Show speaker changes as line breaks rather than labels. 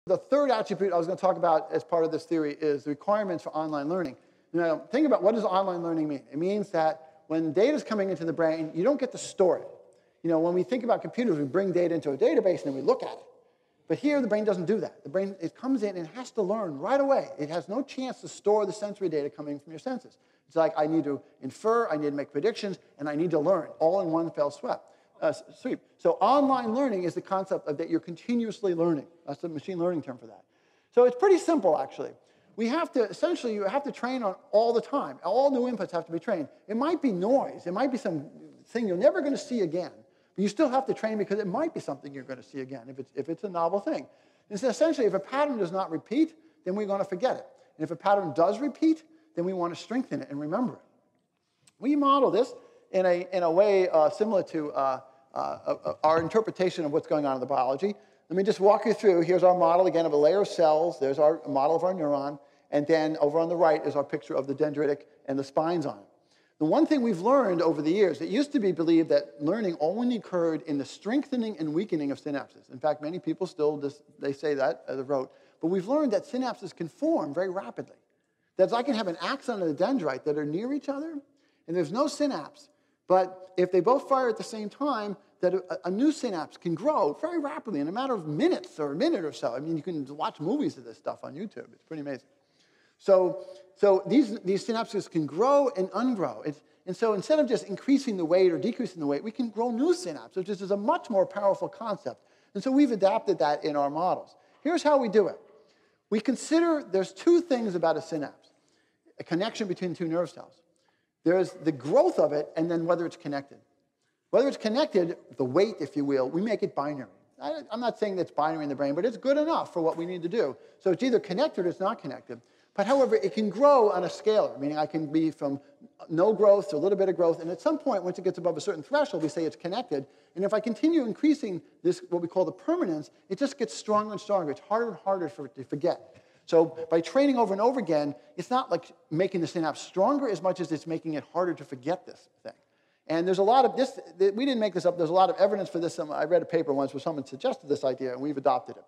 The third attribute I was going to talk about as part of this theory is the requirements for online learning. Now, think about what does online learning mean? It means that when data is coming into the brain, you don't get to store it. When we think about computers, we bring data into a database and then we look at it. But here, the brain doesn't do that. The brain, it comes in and has to learn right away. It has no chance to store the sensory data coming from your senses. It's like I need to infer, I need to make predictions, and I need to learn all in one fell sweep. So online learning is the concept of that you're continuously learning. That's the machine learning term for that. So it's pretty simple, actually. We have to, essentially, you have to train on all the time. All new inputs have to be trained. It might be noise. It might be some thing you're never going to see again. But you still have to train because it might be something you're going to see again if it's a novel thing. And so essentially, if a pattern does not repeat, then we're going to forget it. And if a pattern does repeat, then we want to strengthen it and remember it. We model this in a way similar to our interpretation of what's going on in the biology. Let me just walk you through. Here's our model, again, of a layer of cells. There's our model of our neuron. And then over on the right is our picture of the dendritic and the spines on it. The one thing we've learned over the years, it used to be believed that learning only occurred in the strengthening and weakening of synapses. In fact, many people still, they say that as a rote. But we've learned that synapses can form very rapidly. That I can have an axon and a dendrite that are near each other, and there's no synapse. But if they both fire at the same time, that a new synapse can grow very rapidly in a matter of minutes or a minute or so. I mean, you can watch movies of this stuff on YouTube. It's pretty amazing. So these synapses can grow and ungrow. And so instead of just increasing the weight or decreasing the weight, we can grow new synapses, which is a much more powerful concept. And so we've adapted that in our models. Here's how we do it. We consider there's two things about a synapse, a connection between two nerve cells. There's the growth of it and then whether it's connected. Whether it's connected, the weight, if you will, we make it binary. I'm not saying that it's binary in the brain, but it's good enough for what we need to do. So it's either connected or it's not connected. But however, it can grow on a scalar, meaning I can be from no growth to a little bit of growth. And at some point, once it gets above a certain threshold, we say it's connected. And if I continue increasing this, what we call the permanence, it just gets stronger and stronger. It's harder and harder for it to forget. So by training over and over again, it's not like making the synapse stronger as much as it's making it harder to forget this thing. And there's a lot of this, we didn't make this up, there's a lot of evidence for this. I read a paper once where someone suggested this idea, and we've adopted it.